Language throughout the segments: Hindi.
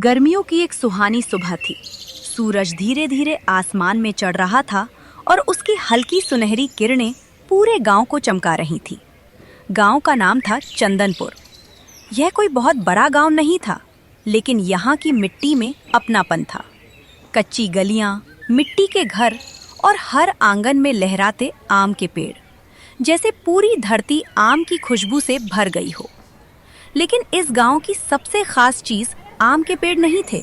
गर्मियों की एक सुहानी सुबह थी। सूरज धीरे धीरे आसमान में चढ़ रहा था और उसकी हल्की सुनहरी किरणें पूरे गांव को चमका रही थी। गांव का नाम था चंदनपुर। यह कोई बहुत बड़ा गांव नहीं था, लेकिन यहाँ की मिट्टी में अपनापन था। कच्ची गलियाँ, मिट्टी के घर और हर आंगन में लहराते आम के पेड़, जैसे पूरी धरती आम की खुशबू से भर गई हो। लेकिन इस गांव की सबसे खास चीज आम के पेड़ नहीं थे।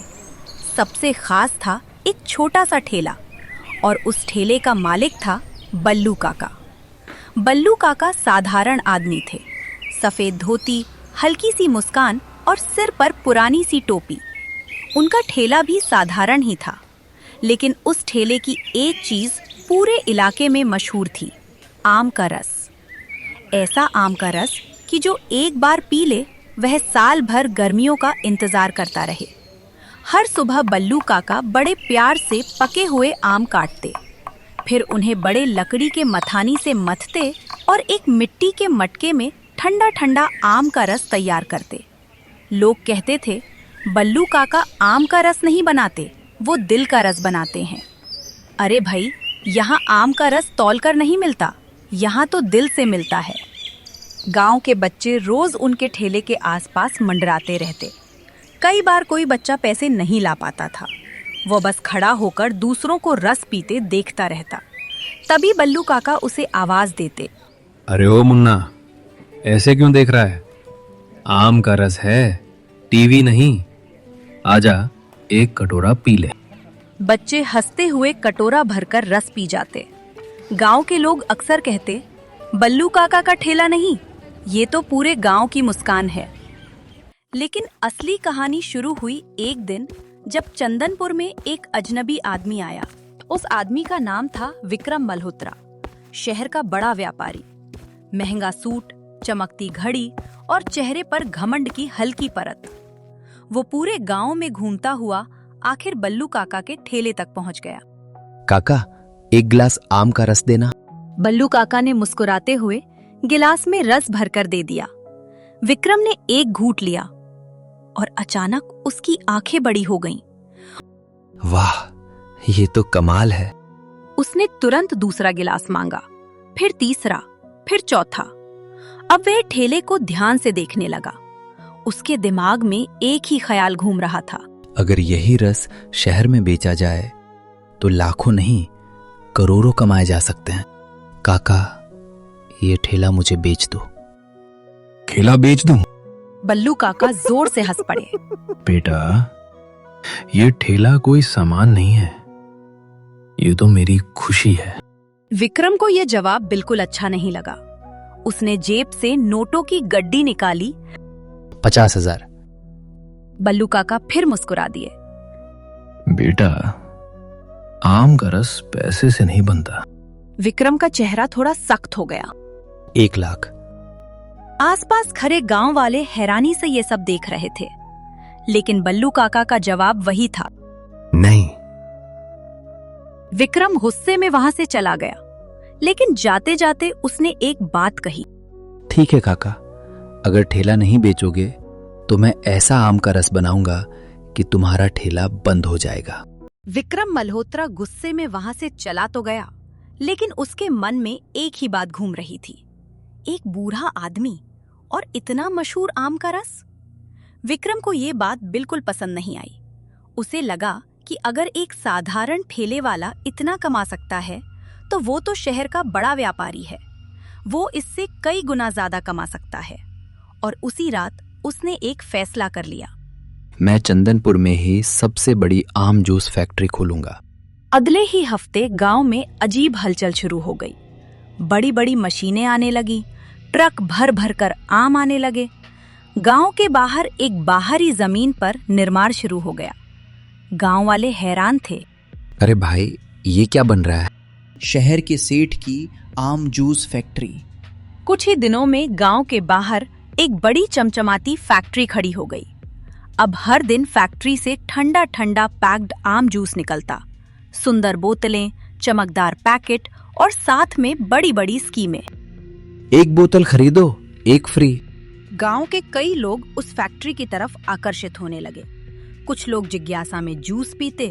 सबसे खास था एक छोटा सा ठेला, और उस ठेले का मालिक था बल्लू काका। बल्लू काका साधारण आदमी थे। सफेद धोती, हल्की सी मुस्कान और सिर पर पुरानी सी टोपी। उनका ठेला भी साधारण ही था, लेकिन उस ठेले की एक चीज पूरे इलाके में मशहूर थी, आम का रस। ऐसा आम का रस कि जो एक बार पी ले वह साल भर गर्मियों का इंतजार करता रहे। हर सुबह बल्लू काका बड़े प्यार से पके हुए आम काटते, फिर उन्हें बड़े लकड़ी के मथानी से मथते और एक मिट्टी के मटके में ठंडा ठंडा आम का रस तैयार करते। लोग कहते थे, बल्लू काका आम का रस नहीं बनाते, वो दिल का रस बनाते हैं। अरे भाई, यहाँ आम का रस तौलकर नहीं मिलता, यहाँ तो दिल से मिलता है। गांव के बच्चे रोज उनके ठेले के आसपास मंडराते रहते। कई बार कोई बच्चा पैसे नहीं ला पाता था, वो बस खड़ा होकर दूसरों को रस पीते देखता रहता। तभी बल्लू काका उसे आवाज देते, अरे ओ मुन्ना, ऐसे क्यों देख रहा है? आम का रस है, टीवी नहीं। आजा, एक कटोरा पी ले। बच्चे हंसते हुए कटोरा भरकर रस पी जाते। गांव के लोग अक्सर कहते, बल्लू काका का ठेला नहीं, ये तो पूरे गांव की मुस्कान है। लेकिन असली कहानी शुरू हुई एक दिन, जब चंदनपुर में एक अजनबी आदमी आया। उस आदमी का नाम था विक्रम मल्होत्रा, शहर का बड़ा व्यापारी। महंगा सूट, चमकती घड़ी और चेहरे पर घमंड की हल्की परत। वो पूरे गांव में घूमता हुआ आखिर बल्लू काका के ठेले तक पहुंच गया। काका, एक गिलास आम का रस देना। बल्लू काका ने मुस्कुराते हुए गिलास में रस भरकर दे दिया। विक्रम ने एक घूंट लिया और अचानक उसकी आंखें बड़ी हो गईं। वाह, ये तो कमाल है। उसने तुरंत दूसरा गिलास मांगा, फिर तीसरा, फिर चौथा। अब वह ठेले को ध्यान से देखने लगा। उसके दिमाग में एक ही ख्याल घूम रहा था, अगर यही रस शहर में बेचा जाए तो लाखों नहीं, करोड़ों कमाए जा सकते हैं। काका, ये ठेला मुझे बेच दो। ठेला बेच दूं? बल्लू काका जोर से हंस पड़े। बेटा, ये ठेला कोई सामान नहीं है, ये तो मेरी खुशी है। विक्रम को यह जवाब बिल्कुल अच्छा नहीं लगा। उसने जेब से नोटों की गड्डी निकाली। 50,000। बल्लू काका फिर मुस्कुरा दिए। बेटा, आम का रस पैसे से नहीं बनता। विक्रम का चेहरा थोड़ा सख्त हो गया। 1 लाख। आसपास खड़े गांव वाले हैरानी से ये सब देख रहे थे, लेकिन बल्लू काका का जवाब वही था, नहीं। विक्रम गुस्से में वहां से चला गया, लेकिन जाते जाते उसने एक बात कही, ठीक है काका, अगर ठेला नहीं बेचोगे तो मैं ऐसा आम का रस बनाऊंगा कि तुम्हारा ठेला बंद हो जाएगा। विक्रम मल्होत्रा गुस्से में वहां से चला तो गया, लेकिन उसके मन में एक ही बात घूम रही थी, एक बूढ़ा आदमी और इतना मशहूर आम का रस। विक्रम को ये बात बिल्कुल पसंद नहीं आई। उसे लगा कि अगर एक साधारण ठेले वाला इतना कमा सकता है तो वो तो शहर का बड़ा व्यापारी है, वो इससे कई गुना ज्यादा कमा सकता है। और उसी रात उसने एक फैसला कर लिया, मैं चंदनपुर में ही सबसे बड़ी आम जूस फैक्ट्री खोलूंगा। अगले ही हफ्ते गांव में अजीब हलचल शुरू हो गई। बड़ी बड़ी मशीनें आने लगी, ट्रक भर भर कर आम आने लगे। गांव के बाहर एक बाहरी जमीन पर निर्माण शुरू हो गया। गांव वाले हैरान थे, अरे भाई, ये क्या बन रहा है? शहर के सेठ की आम जूस फैक्ट्री। कुछ ही दिनों में गांव के बाहर एक बड़ी चमचमाती फैक्ट्री खड़ी हो गई। अब हर दिन फैक्ट्री से ठंडा ठंडा पैक्ड आम जूस निकलता। सुंदर बोतलें, चमकदार पैकेट और साथ में बड़ी बड़ी स्कीमें। 1 बोतल खरीदो, 1 फ्री। गांव के कई लोग उस फैक्ट्री की तरफ आकर्षित होने लगे। कुछ लोग जिज्ञासा में जूस पीते,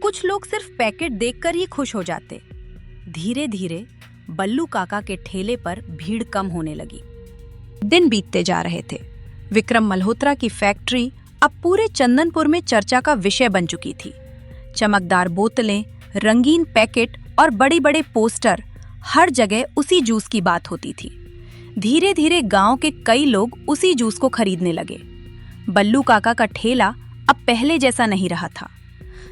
कुछ लोग सिर्फ पैकेट देखकर ही खुश हो जाते। धीरे धीरे बल्लू काका के ठेले पर भीड़ कम होने लगी। दिन बीतते जा रहे थे। विक्रम मल्होत्रा की फैक्ट्री अब पूरे चंदनपुर में चर्चा का विषय बन चुकी थी। चमकदार बोतलें, रंगीन पैकेट और बड़े बड़े पोस्टर, हर जगह उसी जूस की बात होती थी। धीरे धीरे गांव के कई लोग उसी जूस को खरीदने लगे। बल्लू काका का ठेला अब पहले जैसा नहीं रहा था।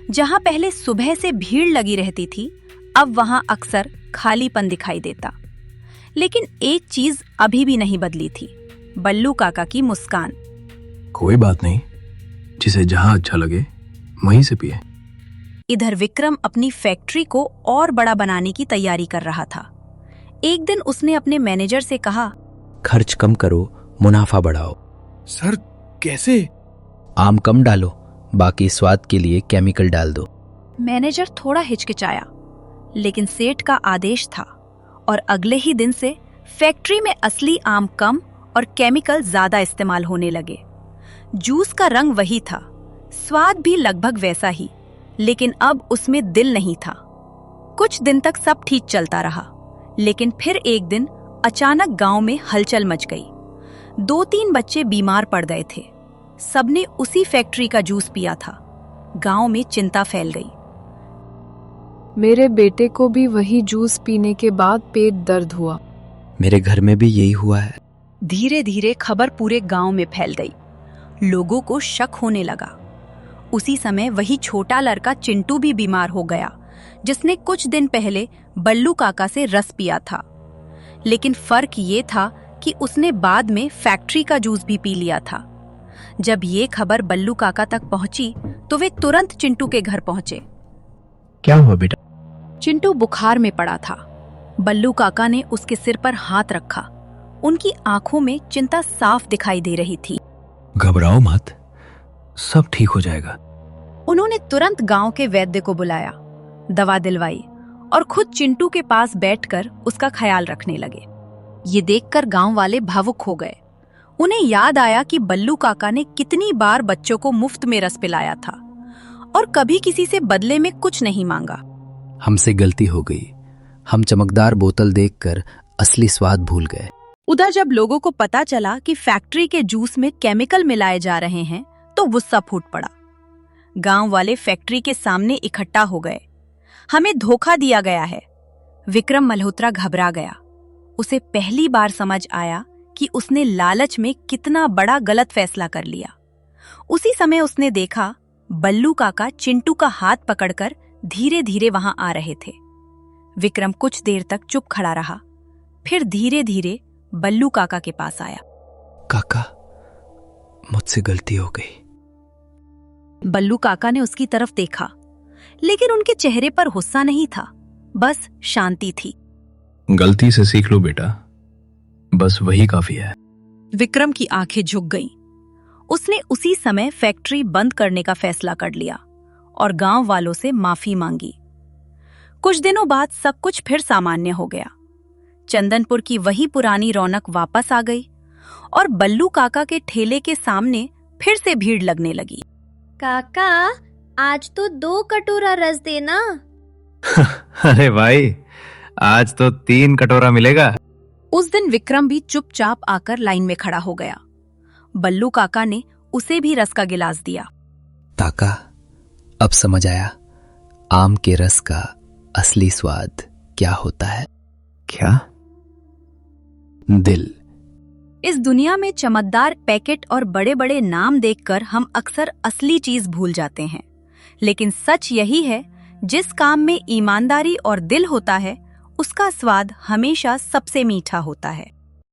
जहां पहले सुबह से भीड़ लगी रहती थी, अब वहां अक्सर खालीपन दिखाई देता। लेकिन एक चीज अभी भी नहीं बदली थी, बल्लू काका की मुस्कान। कोई बात नहीं, जिसे जहां अच्छा लगे वहीं से पिए। इधर विक्रम अपनी फैक्ट्री को और बड़ा बनाने की तैयारी कर रहा था। एक दिन उसने अपने मैनेजर से कहा, खर्च कम करो, मुनाफा बढ़ाओ। सर कैसे? आम कम डालो, बाकी स्वाद के लिए केमिकल डाल दो। मैनेजर थोड़ा हिचकिचाया, लेकिन सेठ का आदेश था और अगले ही दिन से फैक्ट्री में असली आम कम और केमिकल ज्यादा इस्तेमाल होने लगे। जूस का रंग वही था, स्वाद भी लगभग वैसा ही, लेकिन अब उसमें दिल नहीं था। कुछ दिन तक सब ठीक चलता रहा, लेकिन फिर एक दिन अचानक गांव में हलचल मच गई। 2-3 बच्चे बीमार पड़ गए थे। सबने उसी फैक्ट्री का जूस पिया था। गांव में चिंता फैल गई। मेरे बेटे को भी वही जूस पीने के बाद पेट दर्द हुआ। मेरे घर में भी यही हुआ है। धीरे धीरे खबर पूरे गांव में फैल गई। लोगों को शक होने लगा। उसी समय वही छोटा लड़का चिंटू भी बीमार हो गया, जिसने कुछ दिन पहले बल्लू काका से रस पिया था। लेकिन फर्क ये था कि उसने बाद में फैक्ट्री का जूस भी पी लिया था। जब ये खबर बल्लू काका तक पहुंची तो वे तुरंत चिंटू के घर पहुंचे। क्या हुआ बेटा? चिंटू बुखार में पड़ा था। बल्लू काका ने उसके सिर पर हाथ रखा। उनकी आंखों में चिंता साफ दिखाई दे रही थी। घबराओ मत, सब ठीक हो जाएगा। उन्होंने तुरंत गांव के वैद्य को बुलाया, दवा दिलवाई और खुद चिंटू के पास बैठकर उसका ख्याल रखने लगे। ये देखकर गांव वाले भावुक हो गए। उन्हें याद आया कि बल्लू काका ने कितनी बार बच्चों को मुफ्त में रस पिलाया था और कभी किसी से बदले में कुछ नहीं मांगा। हमसे गलती हो गई। हम चमकदार बोतल देखकर असली स्वाद भूल गए। उधर जब लोगों को पता चला कि फैक्ट्री के जूस में केमिकल मिलाए जा रहे हैं तो गुस्सा फूट पड़ा। गांव वाले फैक्ट्री के सामने इकट्ठा हो गए। हमें धोखा दिया गया है। विक्रम मल्होत्रा घबरा गया। उसे पहली बार समझ आया कि उसने लालच में कितना बड़ा गलत फैसला कर लिया। उसी समय उसने देखा बल्लू काका चिंटू का हाथ पकड़कर धीरे धीरे वहां आ रहे थे। विक्रम कुछ देर तक चुप खड़ा रहा, फिर धीरे धीरे बल्लू काका के पास आया। काका, मुझसे गलती हो गई। बल्लू काका ने उसकी तरफ देखा, लेकिन उनके चेहरे पर गुस्सा नहीं था, बस शांति थी। गलती से सीख लो बेटा, बस वही काफी है। विक्रम की आंखें झुक गईं। उसने उसी समय फैक्ट्री बंद करने का फैसला कर लिया और गांव वालों से माफी मांगी। कुछ दिनों बाद सब कुछ फिर सामान्य हो गया। चंदनपुर की वही पुरानी रौनक वापस आ गई और बल्लू काका के ठेले के सामने फिर से भीड़ लगने लगी। काका, आज तो 2 कटोरा रस देना। अरे भाई, आज तो 3 कटोरा मिलेगा। उस दिन विक्रम भी चुपचाप आकर लाइन में खड़ा हो गया। बल्लू काका ने उसे भी रस का गिलास दिया। काका, अब समझ आया आम के रस का असली स्वाद क्या होता है। क्या? दिल। इस दुनिया में चमकदार पैकेट और बड़े बड़े नाम देखकर हम अक्सर असली चीज भूल जाते हैं, लेकिन सच यही है, जिस काम में ईमानदारी और दिल होता है उसका स्वाद हमेशा सबसे मीठा होता है।